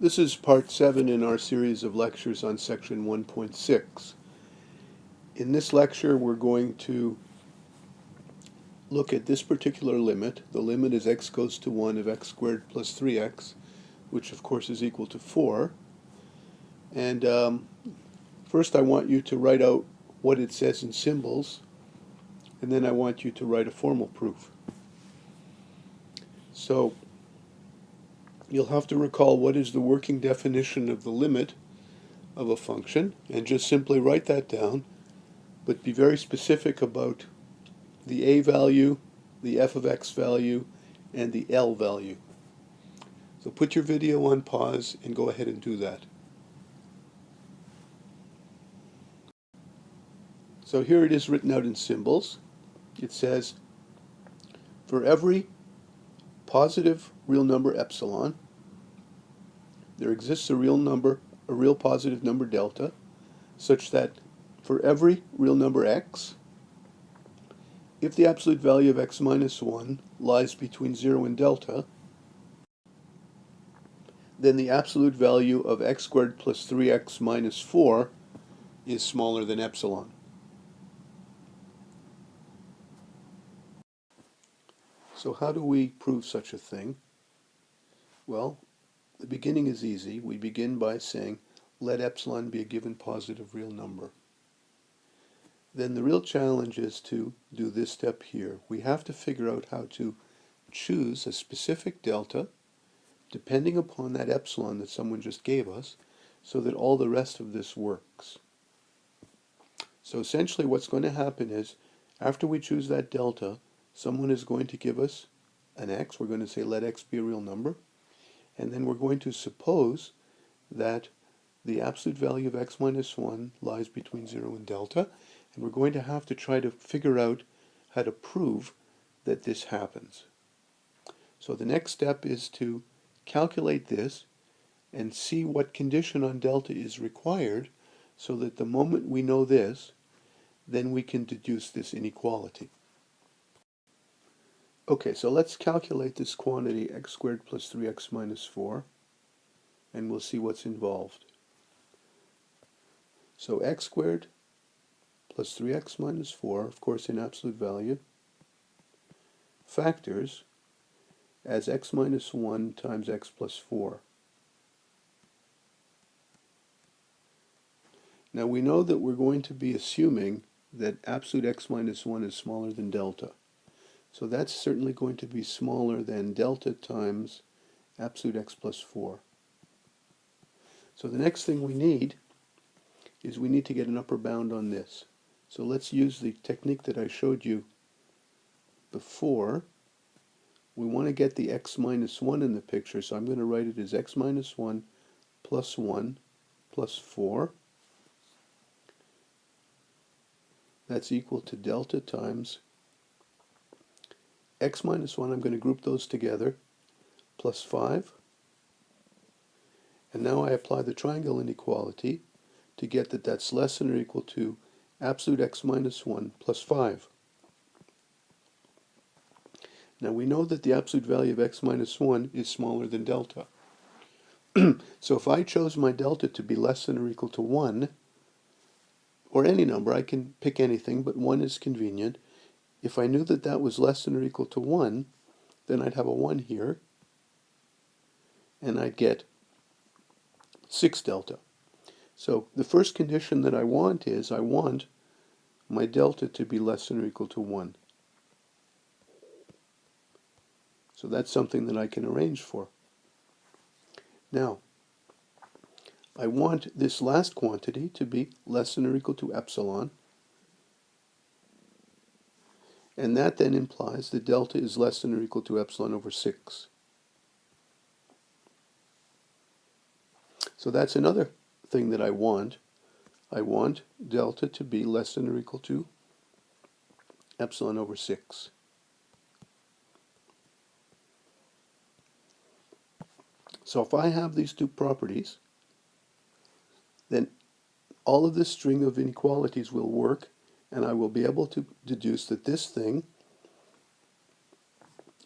This is part 7 in our series of lectures on section 1.6. In this lecture we're going to look at this particular limit. The limit is x goes to 1 of x squared plus 3x, which of course is equal to 4. And first I want you to write out what it says in symbols, and then I want you to write a formal proof. So you'll have to recall what is the working definition of the limit of a function, and just simply write that down, but be very specific about the a value, the f of x value, and the L value. So put your video on pause and go ahead and do that. So here it is written out in symbols. It says, for every positive real number epsilon, there exists a real positive number delta, such that for every real number x, if the absolute value of x minus 1 lies between 0 and delta, then the absolute value of x squared plus 3x minus 4 is smaller than epsilon. So how do we prove such a thing? Well, the beginning is easy. We begin by saying, let epsilon be a given positive real number. Then the real challenge is to do this step here. We have to figure out how to choose a specific delta depending upon that epsilon that someone just gave us, so that all the rest of this works. So essentially what's going to happen is, after we choose that delta, someone is going to give us an x. We're going to say let x be a real number, and then we're going to suppose that the absolute value of x minus 1 lies between 0 and delta, and we're going to have to try to figure out how to prove that this happens. So the next step is to calculate this and see what condition on delta is required, so that the moment we know this, then we can deduce this inequality. Okay, so let's calculate this quantity x squared plus 3x minus 4, and we'll see what's involved. So x squared plus 3x minus 4, of course in absolute value, factors as x minus 1 times x plus 4. Now we know that we're going to be assuming that absolute x minus 1 is smaller than delta. So that's certainly going to be smaller than delta times absolute x plus 4. So the next thing we need is we need to get an upper bound on this. So let's use the technique that I showed you before. We want to get the x minus 1 in the picture, so I'm going to write it as x minus 1 plus 1 plus 4. That's equal to delta times x minus 1, I'm going to group those together, plus 5. And now I apply the triangle inequality to get that that's less than or equal to absolute x minus 1 plus 5. Now we know that the absolute value of x minus 1 is smaller than delta. So if I chose my delta to be less than or equal to 1, or any number, I can pick anything, but 1 is convenient. If I knew that that was less than or equal to 1, then I'd have a 1 here, and I'd get 6 delta. So the first condition that I want is, I want my delta to be less than or equal to 1. So that's something that I can arrange for. Now, I want this last quantity to be less than or equal to epsilon, and that then implies that delta is less than or equal to epsilon over 6. So that's another thing that I want. I want delta to be less than or equal to epsilon over 6. So if I have these two properties, then all of this string of inequalities will work, and I will be able to deduce that this thing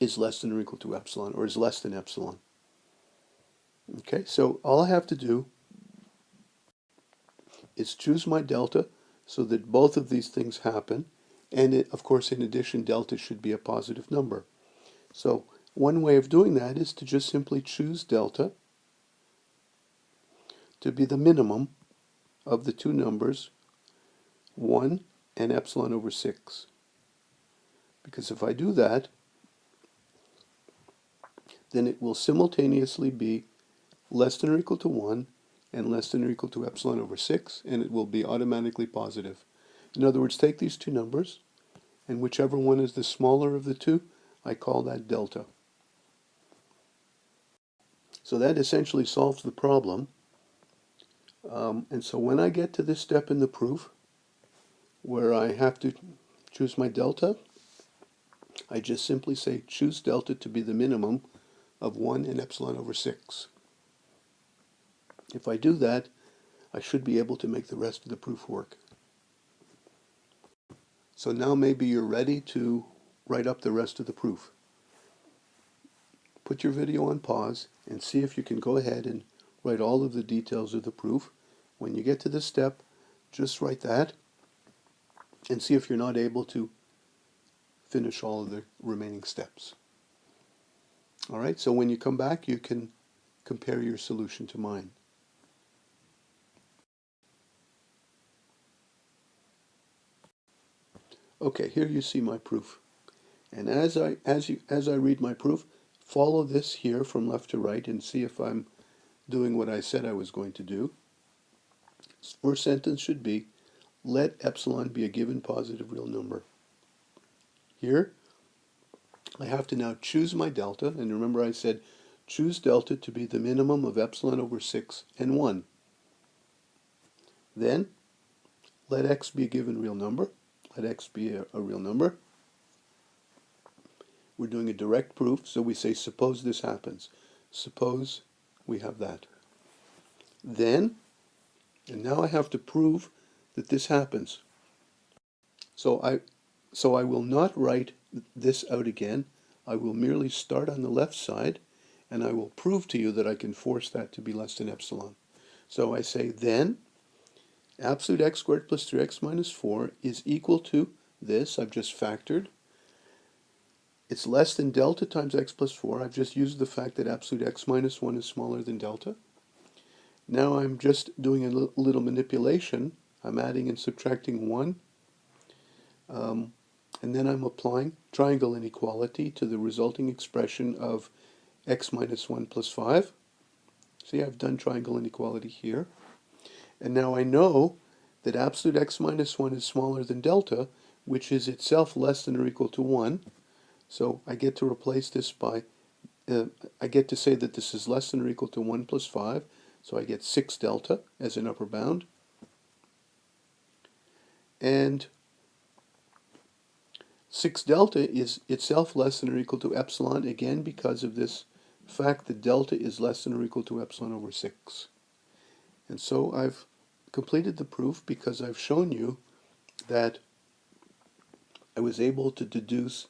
is less than or equal to epsilon, or is less than epsilon. Okay, so all I have to do is choose my delta so that both of these things happen. And of course, in addition, delta should be a positive number. So one way of doing that is to just simply choose delta to be the minimum of the two numbers 1 and epsilon over 6. Because if I do that, then it will simultaneously be less than or equal to 1 and less than or equal to epsilon over 6, and it will be automatically positive. In other words, take these two numbers, and whichever one is the smaller of the two, I call that delta. So that essentially solves the problem. And so when I get to this step in the proof, where I have to choose my delta, I just simply say choose delta to be the minimum of 1 and epsilon over 6. If I do that, I should be able to make the rest of the proof work. So now maybe you're ready to write up the rest of the proof. Put your video on pause and see if you can go ahead and write all of the details of the proof. When you get to this step, just write that and see if you're not able to finish all of the remaining steps. All right, so when you come back, you can compare your solution to mine. Okay, here you see my proof. And as I read my proof, follow this here from left to right and see if I'm doing what I said I was going to do. First sentence should be, let epsilon be a given positive real number. Here, I have to now choose my delta, and remember I said choose delta to be the minimum of epsilon over 6 and 1. Then, let x be a given real number. Let x be a real number. We're doing a direct proof, so we say suppose this happens. Suppose we have that. Then, and now I have to prove that this happens. So I will not write this out again. I will merely start on the left side, and I will prove to you that I can force that to be less than epsilon. So I say then, absolute x squared plus 3x minus 4 is equal to this. I've just factored. It's less than delta times x plus 4. I've just used the fact that absolute x minus 1 is smaller than delta. Now I'm just doing a little manipulation. I'm adding and subtracting 1. And then I'm applying triangle inequality to the resulting expression of x minus 1 plus 5. See, I've done triangle inequality here. And now I know that absolute x minus 1 is smaller than delta, which is itself less than or equal to 1. So I get to replace this by, I get to say that this is less than or equal to 1 plus 5. So I get 6 delta as an upper bound. And 6 delta is itself less than or equal to epsilon, again because of this fact that delta is less than or equal to epsilon over 6. And so I've completed the proof because I've shown you that I was able to deduce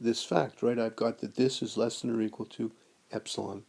this fact, right? I've got that this is less than or equal to epsilon.